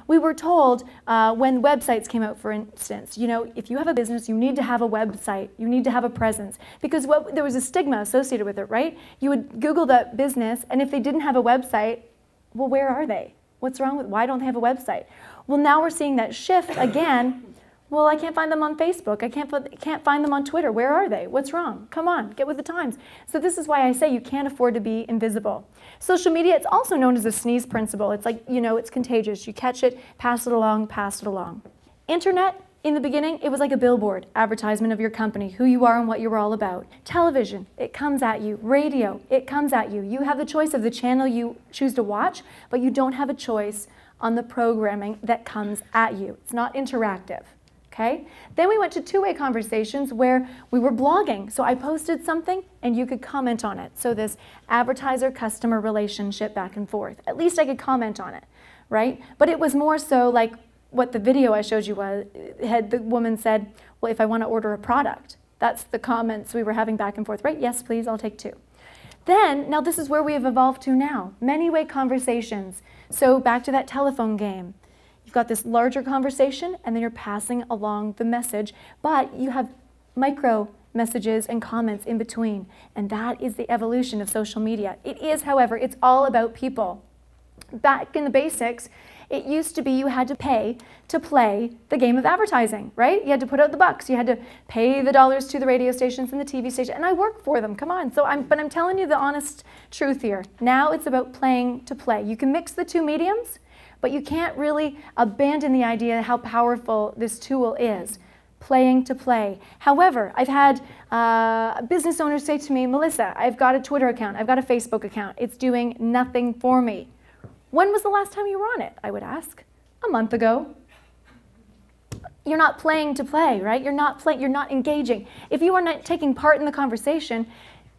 We were told when websites came out, for instance, you know, if you have a business, you need to have a website, you need to have a presence, because there was a stigma associated with it, right? You would Google that business, and if they didn't have a website, well, where are they? What's wrong with, why don't they have a website? Well, now we're seeing that shift again. Well, I can't find them on Facebook. I can't find them on Twitter. Where are they? What's wrong? Come on, get with the times. So this is why I say you can't afford to be invisible. Social media, it's also known as the sneeze principle. It's like, you know, it's contagious. You catch it, pass it along, pass it along. Internet, in the beginning, it was like a billboard, advertisement of your company, who you are and what you're all about. Television, it comes at you. Radio, it comes at you. You have the choice of the channel you choose to watch, but you don't have a choice on the programming that comes at you. It's not interactive. Okay? Then we went to two-way conversations where we were blogging. So I posted something and you could comment on it. So this advertiser-customer relationship back and forth. At least I could comment on it, right? But it was more so like what the video I showed you was, the woman said, well, if I want to order a product, that's the comments we were having back and forth, right? Yes, please, I'll take two. Then, now this is where we have evolved to now, many-way conversations. So back to that telephone game. You've got this larger conversation, and then you're passing along the message, but you have micro messages and comments in between, and that is the evolution of social media. It is, however, it's all about people. Back in the basics, it used to be you had to pay to play the game of advertising, right? You had to put out the bucks. You had to pay the dollars to the radio stations and the TV station, and I work for them, come on. But I'm telling you the honest truth here. Now it's about playing to play. You can mix the two mediums, but you can't really abandon the idea how powerful this tool is, playing to play. However, I've had business owners say to me, Melissa, I've got a Twitter account, I've got a Facebook account, it's doing nothing for me. When was the last time you were on it, I would ask? A month ago. You're not playing to play, right? You're not engaging. If you are not taking part in the conversation,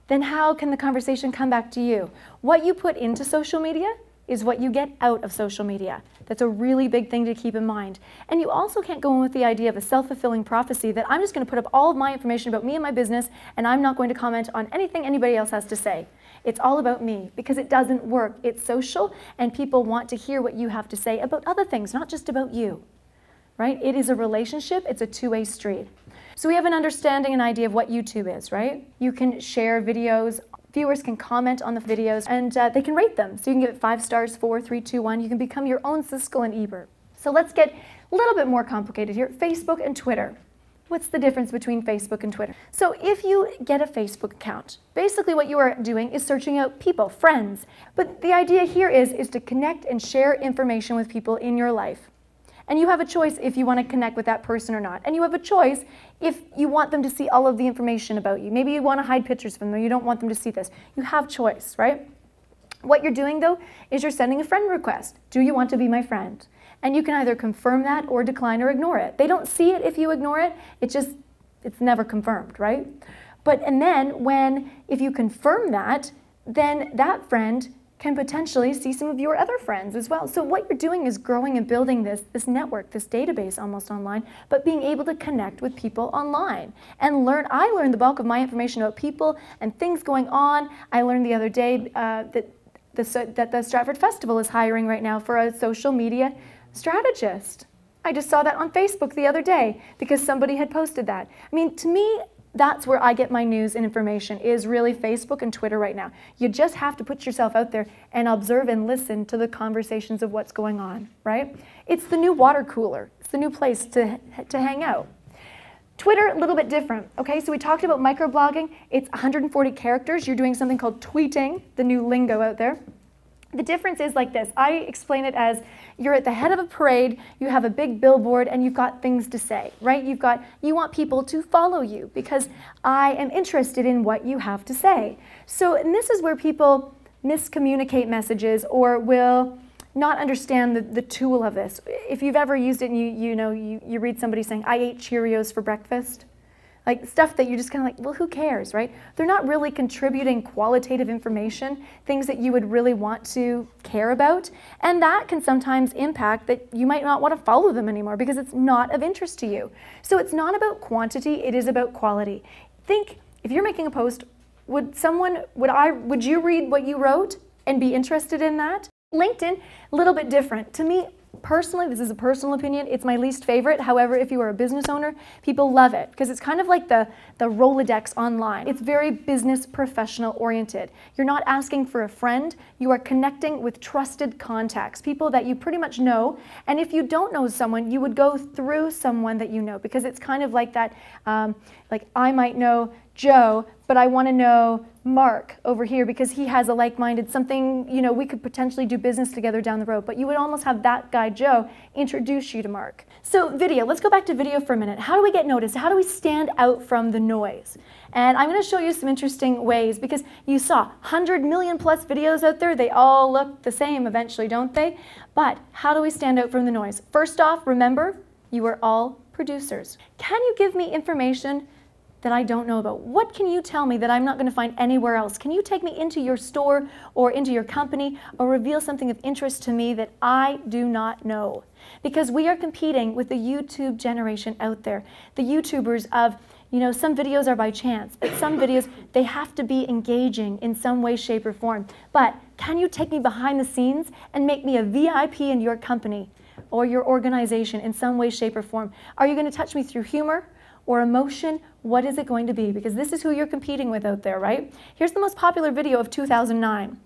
then how can the conversation come back to you? What you put into social media is what you get out of social media. That's a really big thing to keep in mind. And you also can't go in with the idea of a self-fulfilling prophecy that I'm just going to put up all of my information about me and my business and I'm not going to comment on anything anybody else has to say. It's all about me, because it doesn't work. It's social and people want to hear what you have to say about other things, not just about you, right? It is a relationship, it's a two-way street. So we have an understanding and idea of what YouTube is, right? You can share videos. Viewers can comment on the videos and they can rate them. So you can give it 5 stars, 4, 3, 2, 1. You can become your own Siskel and Ebert. So let's get a little bit more complicated here. Facebook and Twitter. What's the difference between Facebook and Twitter? So if you get a Facebook account, basically what you are doing is searching out people, friends. But the idea here is to connect and share information with people in your life. And you have a choice if you want to connect with that person or not. And you have a choice if you want them to see all of the information about you. Maybe you want to hide pictures from them, or you don't want them to see this. You have choice, right? What you're doing, though, is you're sending a friend request. Do you want to be my friend? And you can either confirm that or decline or ignore it. They don't see it if you ignore it. It's never confirmed, right? And then if you confirm that, then that friend can potentially see some of your other friends as well. So what you're doing is growing and building this network, this database almost online, but being able to connect with people online and learn. I learned the bulk of my information about people and things going on. I learned the other day that the Stratford Festival is hiring right now for a social media strategist. I just saw that on Facebook the other day because somebody had posted that. I mean, to me, that's where I get my news and information, is really Facebook and Twitter right now. You just have to put yourself out there and observe and listen to the conversations of what's going on, right? It's the new water cooler. It's the new place to hang out. Twitter, a little bit different, okay? So we talked about microblogging. It's 140 characters. You're doing something called tweeting, the new lingo out there. The difference is like this. I explain it as you're at the head of a parade, you have a big billboard, and you've got things to say, right? You want people to follow you because I am interested in what you have to say. And this is where people miscommunicate messages or will not understand the tool of this. If you've ever used it and you read somebody saying, I ate Cheerios for breakfast, like stuff that you're just kind of like, well, who cares, right? They're not really contributing qualitative information, things that you would really want to care about. And that can sometimes impact that you might not want to follow them anymore because it's not of interest to you. So it's not about quantity, it is about quality. Think, if you're making a post, would you read what you wrote and be interested in that? LinkedIn, a little bit different. To me, Personally, this is a personal opinion, it's my least favorite. However, if you are a business owner, people love it because it's kind of like the Rolodex online. It's very business professional oriented. You're not asking for a friend, you are connecting with trusted contacts, people that you pretty much know. And if you don't know someone, you would go through someone that you know, because it's kind of like that, like I might know Joe, but I want to know Mark over here because he has a like-minded something, you know, we could potentially do business together down the road. But you would almost have that guy, Joe, introduce you to Mark. So video, let's go back to video for a minute. How do we get noticed? How do we stand out from the noise? And I'm going to show you some interesting ways because you saw 100 million plus videos out there. They all look the same eventually, don't they? But how do we stand out from the noise? First off, remember, you are all producers. Can you give me information that I don't know about? What can you tell me that I'm not going to find anywhere else? Can you take me into your store or into your company or reveal something of interest to me that I do not know? Because we are competing with the YouTube generation out there. The YouTubers of, you know, some videos are by chance, but some videos, they have to be engaging in some way, shape, or form. But can you take me behind the scenes and make me a VIP in your company or your organization in some way, shape, or form? Are you going to touch me through humor or emotion? What is it going to be? Because this is who you're competing with out there, right? Here's the most popular video of 2009.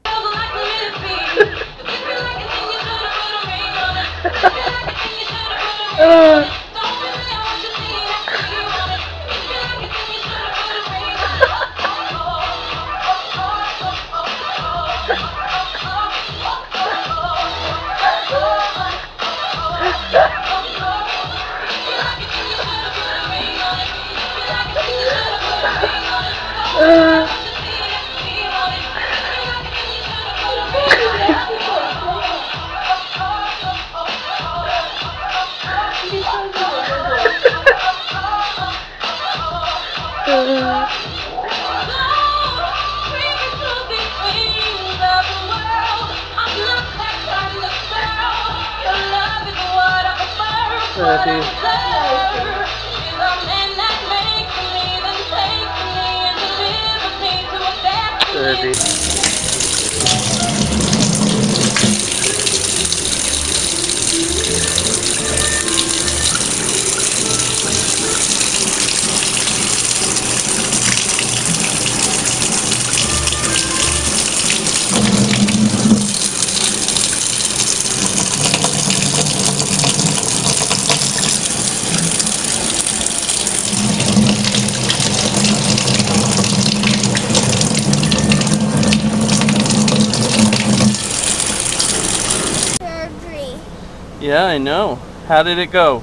Yeah, I know. How did it go?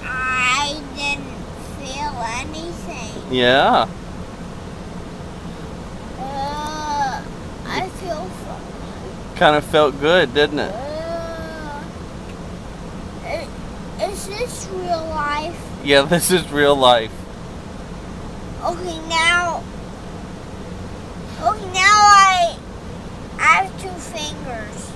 I didn't feel anything. Yeah. I feel fine. Kind of felt good, didn't it? Is this real life? Yeah, this is real life. Okay, now I have 2 fingers.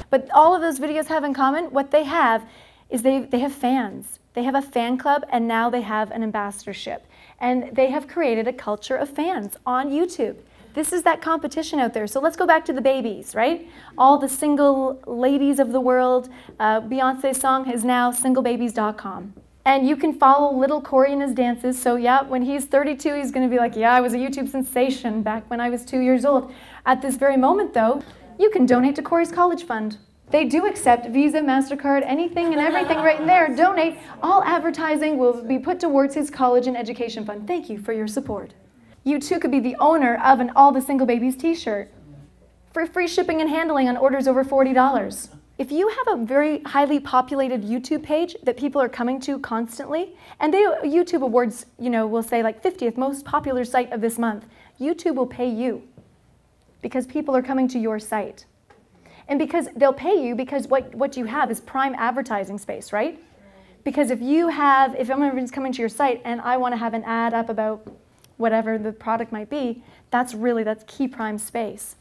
But all of those videos have in common, what they have is they have fans. They have a fan club, and now they have an ambassadorship. And they have created a culture of fans on YouTube. This is that competition out there. So let's go back to the babies, right? All the single ladies of the world. Beyonce's song is now singlebabies.com. And you can follow little Corey in his dances. So yeah, when he's 32, he's going to be like, yeah, I was a YouTube sensation back when I was 2 years old. At this very moment, though, you can donate to Corey's college fund. They do accept Visa, MasterCard, anything and everything right in there. Donate. All advertising will be put towards his college and education fund. Thank you for your support. You too could be the owner of an All the Single Babies t-shirt for free shipping and handling on orders over $40. If you have a very highly populated YouTube page that people are coming to constantly, and YouTube Awards, you know, will say like 50th most popular site of this month, YouTube will pay you because people are coming to your site. And because they'll pay you because what you have is prime advertising space, right? Because if everyone's coming to your site and I want to have an ad up about whatever the product might be, that's key prime space.